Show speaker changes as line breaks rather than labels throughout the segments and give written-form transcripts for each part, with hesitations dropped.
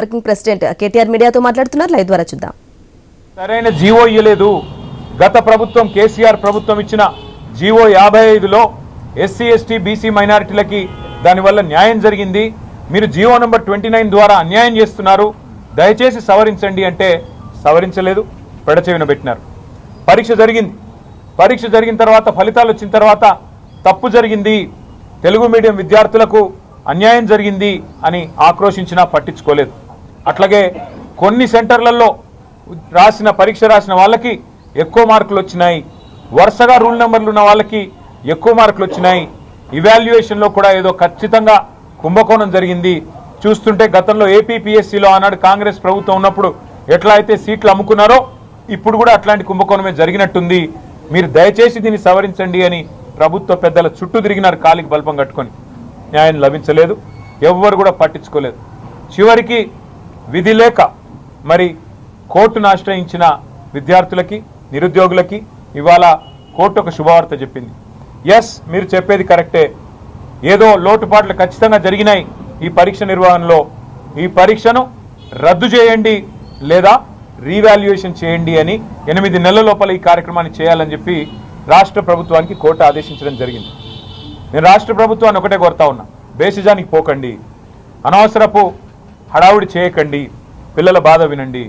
Working president KTR మీడియాతో మాట్లాడుతున్నారు. Live ద్వారా చూద్దాం.
సరైన జీవో ఇయ్యలేదు. గత ప్రభుత్వం కేసీఆర్ ప్రభుత్వం ఇచ్చిన జీవో 55లో ఎస్సీ ఎస్టీ బీసీ మైనారిటీలకి దానివల్ల న్యాయం జరిగింది. మీరు జీవో నంబర్ 29 ద్వారా అన్యాయం చేస్తున్నారు, దయచేసి సవరించండి అంటే సవరించలేదు, పెడచెవిన పెట్టినారు. పరీక్ష జరిగిన తర్వాత ఫలితాలు వచ్చిన తర్వాత తప్పు జరిగింది, తెలుగు మీడియం విద్యార్థులకు అన్యాయం జరిగింది అని ఆక్రోశించినా పట్టించుకోలేదు. అట్లాగే కొన్ని సెంటర్లలో పరీక్ష రాసిన వాళ్ళకి ఎక్కువ మార్కులు వచ్చినాయి, వరుసగా రూల్ నెంబర్లు ఉన్న వాళ్ళకి ఎక్కువ మార్కులు వచ్చినాయి. ఇవాల్యుయేషన్లో కూడా ఏదో ఖచ్చితంగా కుంభకోణం జరిగింది. చూస్తుంటే గతంలో ఏపీపీఎస్సీలో ఆనాడు కాంగ్రెస్ ప్రభుత్వం ఉన్నప్పుడు ఎట్లా అయితే సీట్లు అమ్ముకున్నారో ఇప్పుడు కూడా అట్లాంటి కుంభకోణమే జరిగినట్టుంది. మీరు దయచేసి దీన్ని సవరించండి అని ప్రభుత్వ పెద్దల చుట్టూ తిరిగినారు కాలికి బల్పం కట్టుకొని. న్యాయం లభించలేదు, ఎవ్వరు కూడా పట్టించుకోలేదు. చివరికి విధి లేక మరి కోర్టును ఆశ్రయించిన విద్యార్థులకి నిరుద్యోగులకి ఇవాళ కోర్టు ఒక శుభవార్త చెప్పింది. ఎస్, మీరు చెప్పేది కరెక్టే, ఏదో లోటుపాట్లు ఖచ్చితంగా జరిగినాయి ఈ పరీక్ష నిర్వహణలో, ఈ పరీక్షను రద్దు చేయండి లేదా రీవాల్యుయేషన్ చేయండి అని 8 నెలల లోపల ఈ కార్యక్రమాన్ని చేయాలని చెప్పి రాష్ట్ర ప్రభుత్వానికి కోర్టు ఆదేశించడం జరిగింది. నేను రాష్ట్ర ప్రభుత్వాన్ని ఒకటే కోరుతా ఉన్నా, బేసిజానికి పోకండి, అనవసరపు హడావుడి చేయకండి, పిల్లల బాధ వినండి.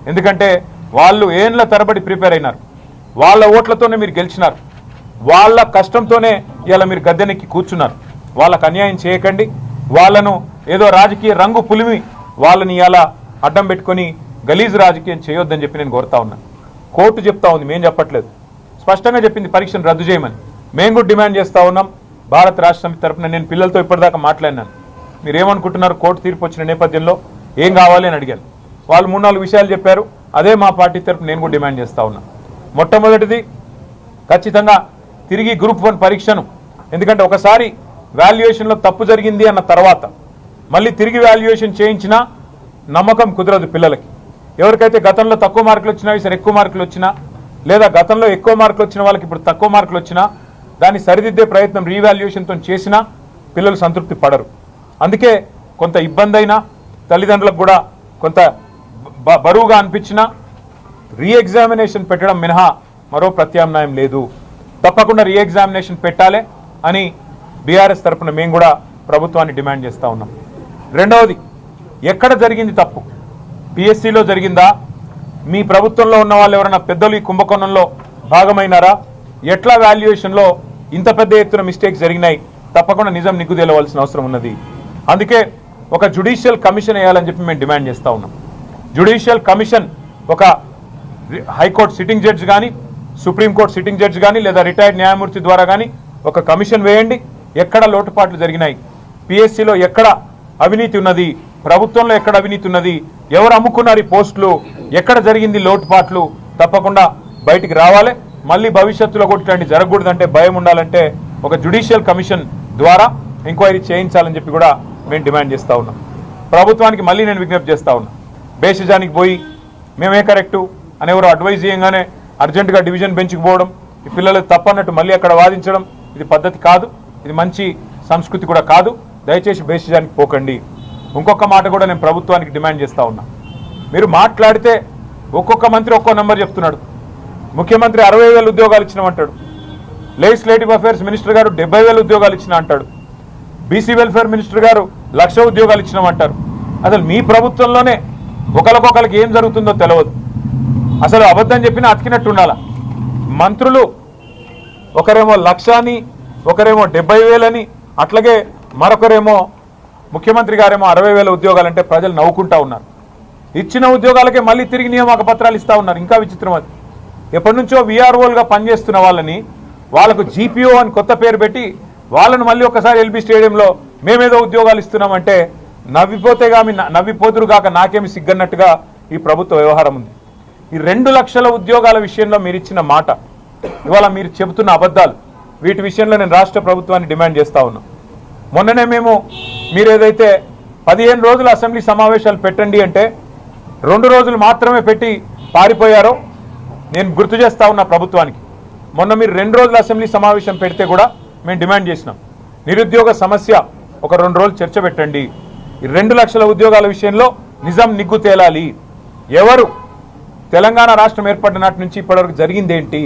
ఎందుకంటే వాళ్ళు ఏండ్ల తరబడి ప్రిపేర్ అయినారు, వాళ్ళ ఓట్లతోనే మీరు గెలిచినారు, వాళ్ళ కష్టంతోనే ఇలా మీరు గద్దెనెక్కి కూర్చున్నారు. వాళ్ళకు అన్యాయం చేయకండి, వాళ్ళను ఏదో రాజకీయ రంగు పులిమి వాళ్ళని ఇలా అడ్డం పెట్టుకొని గలీజు రాజకీయం చేయొద్దని చెప్పి నేను కోరుతా ఉన్నా. కోర్టు చెప్తా ఉంది, మేము చెప్పట్లేదు, స్పష్టంగా చెప్పింది పరీక్షను రద్దు చేయమని. మేము కూడా డిమాండ్ చేస్తూ ఉన్నాం భారత రాష్ట్ర సమితి తరఫున. నేను పిల్లలతో ఇప్పటిదాకా మాట్లాడినాను, మీరేమనుకుంటున్నారు కోర్టు తీర్పు వచ్చిన నేపథ్యంలో ఏం కావాలి అని అడిగాను. వాళ్ళు 3-4 విషయాలు చెప్పారు, అదే మా పార్టీ తరఫున నేను కూడా డిమాండ్ చేస్తూ ఉన్నా. మొట్టమొదటిది ఖచ్చితంగా తిరిగి గ్రూప్ 1 పరీక్షను, ఎందుకంటే ఒకసారి వాల్యుయేషన్లో తప్పు జరిగింది అన్న తర్వాత మళ్ళీ తిరిగి వాల్యుయేషన్ చేయించినా నమ్మకం కుదరదు పిల్లలకి. ఎవరికైతే గతంలో తక్కువ మార్కులు వచ్చినా ఈసారి ఎక్కువ మార్కులు వచ్చినా, లేదా గతంలో ఎక్కువ మార్కులు వచ్చిన వాళ్ళకి ఇప్పుడు తక్కువ మార్కులు వచ్చినా దాన్ని సరిదిద్దే ప్రయత్నం రీవాల్యుయేషన్తో చేసినా పిల్లలు సంతృప్తి పడరు. అందుకే కొంత ఇబ్బంది అయినా తల్లిదండ్రులకు కూడా కొంత బరువుగా అనిపించినా రీఎగ్జామినేషన్ పెట్టడం మినహా మరో ప్రత్యామ్నాయం లేదు. తప్పకుండా రీఎగ్జామినేషన్ పెట్టాలి అని బీఆర్ఎస్ తరఫున మేము కూడా ప్రభుత్వాన్ని డిమాండ్ చేస్తూ ఉన్నాం. రెండవది, ఎక్కడ జరిగింది తప్పు? పిఎస్సిలో జరిగిందా? మీ ప్రభుత్వంలో ఉన్న వాళ్ళు ఎవరైనా పెద్దలు ఈ కుంభకోణంలో భాగమైనారా? ఎట్లా వాల్యుయేషన్లో ఇంత పెద్ద ఎత్తున మిస్టేక్స్ జరిగినాయి? తప్పకుండా నిజం నిగ్గుదేలవలసిన అవసరం ఉన్నది. అందుకే ఒక జ్యుడిషియల్ కమిషన్ వేయాలని చెప్పి మేము డిమాండ్ చేస్తూ ఉన్నాం. జ్యుడిషియల్ కమిషన్ ఒక హైకోర్టు సిట్టింగ్ జడ్జి కానీ, సుప్రీంకోర్టు సిట్టింగ్ జడ్జి కానీ, లేదా రిటైర్డ్ న్యాయమూర్తి ద్వారా కానీ ఒక కమిషన్ వేయండి. ఎక్కడ లోటుపాట్లు జరిగినాయి, పిఎస్సిలో ఎక్కడ అవినీతి ఉన్నది, ప్రభుత్వంలో ఎక్కడ అవినీతి ఉన్నది, ఎవరు అమ్ముకున్నారు ఈ పోస్టులు, ఎక్కడ జరిగింది లోటుపాట్లు, తప్పకుండా బయటికి రావాలి. మళ్ళీ భవిష్యత్తులో కూడా ఇట్లాంటి జరగకూడదంటే, భయం ఉండాలంటే ఒక జ్యుడిషియల్ కమిషన్ ద్వారా ఎంక్వైరీ చేయించాలని చెప్పి కూడా మేము డిమాండ్ చేస్తూ ఉన్నాం. ప్రభుత్వానికి మళ్ళీ నేను విజ్ఞప్తి చేస్తూ ఉన్నా, బేసిజానికి పోయి మేమే కరెక్టు అని ఎవరు అడ్వైజ్ చేయగానే అర్జెంటుగా డివిజన్ బెంచ్కి పోవడం, ఈ పిల్లలకు తప్పన్నట్టు మళ్ళీ అక్కడ వాదించడం, ఇది పద్ధతి కాదు, ఇది మంచి సంస్కృతి కూడా కాదు. దయచేసి బేసిజానికి పోకండి. ఇంకొక మాట కూడా నేను ప్రభుత్వానికి డిమాండ్ చేస్తూ ఉన్నా, మీరు మాట్లాడితే ఒక్కొక్క మంత్రి ఒక్కో నెంబర్ చెప్తున్నాడు. ముఖ్యమంత్రి 60,000 ఉద్యోగాలు ఇచ్చినామంటాడు, లెజిస్లేటివ్ అఫైర్స్ మినిస్టర్ గారు 70,000 ఉద్యోగాలు ఇచ్చినా అంటాడు, బీసీ వెల్ఫేర్ మినిస్టర్ గారు 1,00,000 ఉద్యోగాలు ఇచ్చినామంటారు. అసలు మీ ప్రభుత్వంలోనే ఒకరికొకరికి ఏం జరుగుతుందో తెలియదు. అసలు అబద్ధం చెప్పినా అతికినట్టు ఉండాల. మంత్రులు ఒకరేమో 1,00,000 అని, ఒకరేమో 70,000 అని, అట్లాగే మరొకరేమో ముఖ్యమంత్రి గారేమో 60,000 ఉద్యోగాలంటే ప్రజలు నవ్వుకుంటా ఉన్నారు. ఇచ్చిన ఉద్యోగాలకే మళ్ళీ తిరిగి నియామక పత్రాలు ఇస్తూ ఉన్నారు. ఇంకా విచిత్రం అది, ఎప్పటి నుంచో వీఆర్ఓలుగా పనిచేస్తున్న వాళ్ళని వాళ్ళకు జీపీఓ అని కొత్త పేరు పెట్టి వాళ్ళను మళ్ళీ ఒకసారి ఎల్బీ స్టేడియంలో మేమేదో ఉద్యోగాలు ఇస్తున్నామంటే నవ్విపోతురు కాక నాకేమి సిగ్గన్నట్టుగా ఈ ప్రభుత్వ వ్యవహారం ఉంది. ఈ 2 లక్షల ఉద్యోగాల విషయంలో మీరు ఇచ్చిన మాట, ఇవాళ మీరు చెబుతున్న అబద్ధాలు, వీటి విషయంలో నేను రాష్ట్ర ప్రభుత్వాన్ని డిమాండ్ చేస్తూ ఉన్నాం. మొన్ననే మీరు ఏదైతే 15 రోజుల అసెంబ్లీ సమావేశాలు పెట్టండి అంటే 2 రోజులు మాత్రమే పెట్టి పారిపోయారో నేను గుర్తు చేస్తా ఉన్నా ప్రభుత్వానికి. మొన్న మీరు 2 రోజుల అసెంబ్లీ సమావేశం పెడితే కూడా మేము డిమాండ్ చేసినాం, నిరుద్యోగ సమస్య ఒక 2 రోజులు చర్చ పెట్టండి. ఈ 2 లక్షల ఉద్యోగాల విషయంలో నిజం నిగ్గు తేలాలి. ఎవరు తెలంగాణ రాష్ట్రం ఏర్పడిన నాటి నుంచి ఇప్పటివరకు జరిగిందేంటి?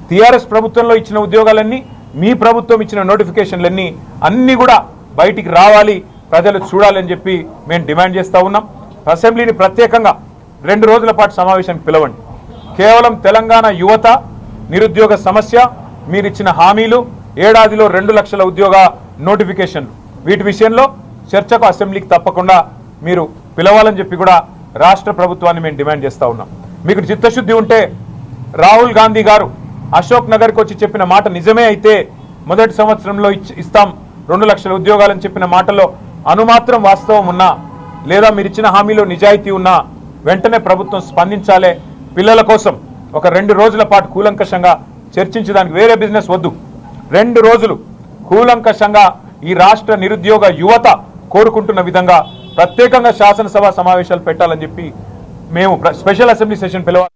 టీఆర్ఎస్ ప్రభుత్వంలో ఇచ్చిన ఉద్యోగాలన్నీ, మీ ప్రభుత్వం ఇచ్చిన నోటిఫికేషన్లన్నీ అన్నీ కూడా బయటికి రావాలి, ప్రజలు చూడాలని చెప్పి మేము డిమాండ్ చేస్తూ ఉన్నాం. అసెంబ్లీని ప్రత్యేకంగా 2 రోజుల పాటు సమావేశానికి పిలవండి. కేవలం తెలంగాణ యువత నిరుద్యోగ సమస్య, మీరిచ్చిన హామీలు, ఏడాదిలో 2 లక్షల ఉద్యోగ నోటిఫికేషన్లు, వీటి విషయంలో చర్చకు అసెంబ్లీకి తప్పకుండా మీరు పిలవాలని చెప్పి కూడా రాష్ట్ర ప్రభుత్వాన్ని మేము డిమాండ్ చేస్తూ ఉన్నాం. మీకు చిత్తశుద్ధి ఉంటే రాహుల్ గాంధీ గారు అశోక్ నగర్కి వచ్చి చెప్పిన మాట నిజమే అయితే మొదటి సంవత్సరంలో ఇస్తాం 2 లక్షల ఉద్యోగాలని చెప్పిన మాటలో అనుమాత్రం వాస్తవం ఉన్నా, లేదా మీరు ఇచ్చిన హామీలో నిజాయితీ ఉన్నా వెంటనే ప్రభుత్వం స్పందించాలే. పిల్లల కోసం ఒక 2 రోజుల పాటు కూలంకషంగా చర్చించడానికి, వేరే బిజినెస్ వద్దు, 2 రోజులు కూలంకషంగా ఈ రాష్ట్ర నిరుద్యోగ యువత కోరుకుంటున్న విధంగా ప్రత్యేకంగా శాసనసభ సమావేశాలు పెట్టాలని చెప్పి మేము స్పెషల్ అసెంబ్లీ సెషన్ పిలవాలి.